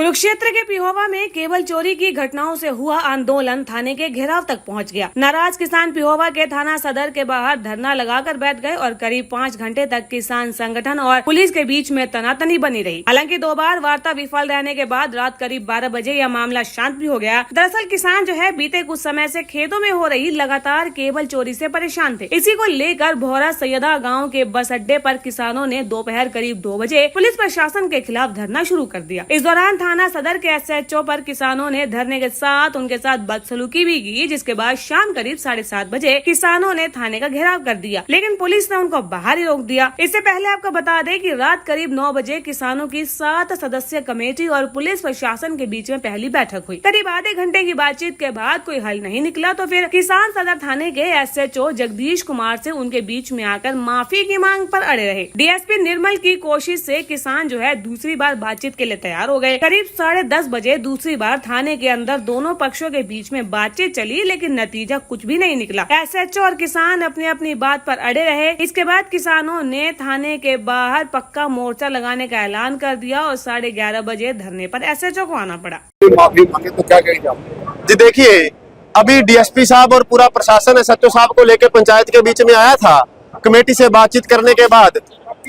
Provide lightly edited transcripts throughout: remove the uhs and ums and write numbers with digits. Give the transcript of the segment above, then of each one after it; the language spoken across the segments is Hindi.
कुरुक्षेत्र के पिहोवा में केबल चोरी की घटनाओं से हुआ आंदोलन थाने के घेराव तक पहुंच गया। नाराज किसान पिहोवा के थाना सदर के बाहर धरना लगाकर बैठ गए और करीब 5 घंटे तक किसान संगठन और पुलिस के बीच में तनातनी बनी रही। हालांकि 2 बार वार्ता विफल रहने के बाद रात करीब 12 बजे यह मामला शांत भी हो गया। दरअसल किसान जो है बीते कुछ समय से खेतों में हो रही लगातार केबल चोरी से परेशान थे। इसी को लेकर भोरा सैयदा गाँव के बस अड्डे पर किसानों ने दोपहर करीब 2 बजे पुलिस प्रशासन के खिलाफ धरना शुरू कर दिया। इस दौरान थाना सदर के SHO पर किसानों ने धरने के साथ उनके साथ बदसलूकी भी की, जिसके बाद शाम करीब 7:30 बजे किसानों ने थाने का घेराव कर दिया, लेकिन पुलिस ने उनको बाहर ही रोक दिया। इससे पहले आपको बता दें कि रात करीब 9 बजे किसानों की 7 सदस्यीय कमेटी और पुलिस प्रशासन के बीच में पहली बैठक हुई। करीब आधे घंटे की बातचीत के बाद कोई हल नहीं निकला तो फिर किसान सदर थाने के SHO जगदीश कुमार से उनके बीच में आकर माफी की मांग पर अड़े रहे। DSP निर्मल की कोशिश से किसान जो है दूसरी बार बातचीत के लिए तैयार हो गए। करीब 10:30 बजे दूसरी बार थाने के अंदर दोनों पक्षों के बीच में बातचीत चली, लेकिन नतीजा कुछ भी नहीं निकला। SHO और किसान अपनी अपनी बात पर अड़े रहे। इसके बाद किसानों ने थाने के बाहर पक्का मोर्चा लगाने का ऐलान कर दिया और 11:30 बजे धरने पर SHO को आना पड़ा। माफी मांगे तो क्या कहेंगे आप? जी देखिए, अभी DSP साहब और पूरा प्रशासन SHO साहब को लेकर पंचायत के बीच में आया था। कमेटी से बातचीत करने के बाद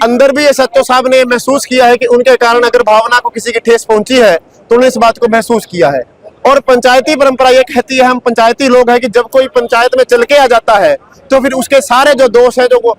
अंदर भी SHO साहब ने महसूस किया है कि उनके कारण अगर भावना को किसी की ठेस पहुंची है तो उन्होंने इस बात को महसूस किया है। और पंचायती परंपरा ये कहती है, हम पंचायती लोग हैं, कि जब कोई पंचायत में चल के आ जाता है तो फिर उसके सारे जो दोष है, जो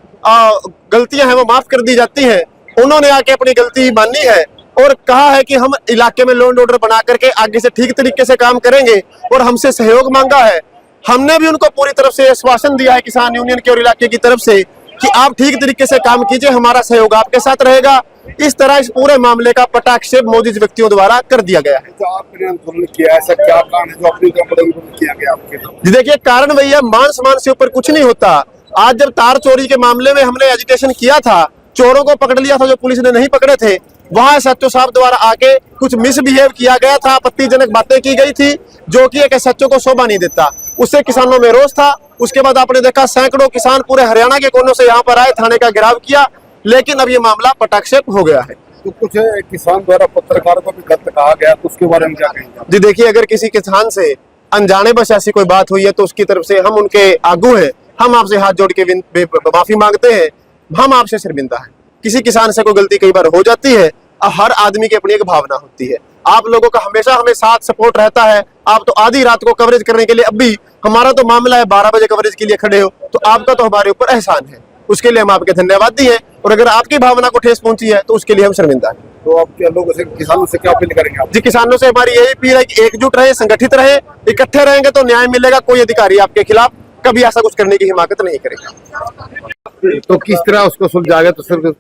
गलतियां हैं, वो माफ कर दी जाती हैं। उन्होंने आके अपनी गलती मानी है और कहा है कि हम इलाके में लॉ एंड ऑर्डर बना करके आगे से ठीक तरीके से काम करेंगे और हमसे सहयोग मांगा है। हमने भी उनको पूरी तरफ से आश्वासन दिया है किसान यूनियन के और इलाके की तरफ से कि आप ठीक तरीके से काम कीजिए, हमारा सहयोग आपके साथ रहेगा। इस तरह इस पूरे मामले का पटाक्षेप मौजूद व्यक्तियों द्वारा कर दिया गया है। जो आपने आंदोलन किया, ऐसा क्या कारण है जो अपनी तरफ किया गया आपके? जी देखिए, कारण वही है, मान सम्मान से ऊपर कुछ नहीं होता। आज जब तार चोरी के मामले में हमने एजिटेशन किया था, चोरों को पकड़ लिया था जो पुलिस ने नहीं पकड़े थे, वहाँ SHO साहब द्वारा आके कुछ मिसबिहेव किया गया था, आपत्तिजनक बातें की गई थी, जो कि एक SHO को शोभा नहीं देता। उससे किसानों में रोष था। उसके बाद आपने देखा सैकड़ों किसान पूरे हरियाणा के कोनों से यहाँ पर आए, थाने का घेराव किया, लेकिन अब ये मामला पटाक्षेप हो गया है। तो कुछ किसान द्वारा पत्रकारों को भी गलत कहा गया, तो उसके बारे में क्या कहेंगे? जी देखिए, अगर किसी किसान से अनजाने बस ऐसी कोई बात हुई है तो उसकी तरफ से हम उनके आगू हैं, हम आपसे हाथ जोड़ के माफी मांगते हैं, हम आपसे शर्मिंदा हैं। किसी किसान से कोई गलती कई बार हो जाती है, हर आदमी की अपनी एक भावना होती है। आप लोगों का हमेशा हमें साथ सपोर्ट रहता है। आप तो आधी रात को कवरेज करने के लिए, अब भी हमारा तो मामला है 12 बजे कवरेज के लिए खड़े हो, तो आपका तो हमारे ऊपर एहसान है, उसके लिए हम आपके धन्यवादी हैं। और अगर आपकी भावना को ठेस पहुंची है तो उसके लिए हम शर्मिंदा हैं। तो आप क्या लोगों से, किसानों से क्या अपील करेंगे आप? जी, किसानों से हमारी यही अपील है कि एकजुट रहे, संगठित रहे, इकट्ठे रहेंगे तो न्याय मिलेगा। कोई अधिकारी आपके खिलाफ कभी ऐसा कुछ करने की हिमाकत नहीं करेगा। तो किस तरह उसको सुलझाएगा? तो सर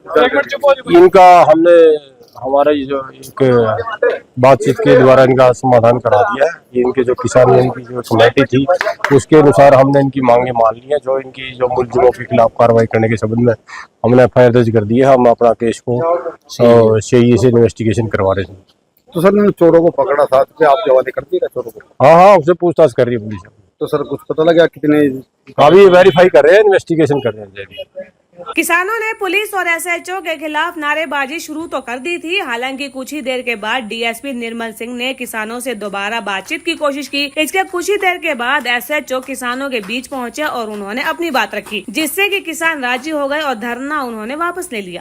इनका हमने हमारा ये जो एक बातचीत के द्वारा इनका समाधान करा दिया है। ये इनके जो किसान यूनियन की जो कमेटी थी उसके अनुसार हमने इनकी मांगे मान ली है। जो इनकी जो मुलजिमों के खिलाफ कार्रवाई करने के संबंध में हमने FIR दर्ज कर दी है। हम अपना केस को CIE से इन्वेस्टिगेशन करवा रहे हैं। तो सर ने चोरों को पकड़ा था, तो आप जवानी कर दिएगा चोरों को? हाँ, उससे पूछताछ कर रही है पुलिस। तो सर कुछ पता लगा कितने? अभी वेरीफाई कर रहे हैं, इन्वेस्टिगेशन कर रहे हैं। किसानों ने पुलिस और SHO के खिलाफ नारेबाजी शुरू तो कर दी थी। हालांकि कुछ ही देर के बाद DSP निर्मल सिंह ने किसानों से दोबारा बातचीत की कोशिश की। इसके कुछ ही देर के बाद SHO किसानों के बीच पहुंचे और उन्होंने अपनी बात रखी, जिससे कि किसान राजी हो गए और धरना उन्होंने वापस ले लिया।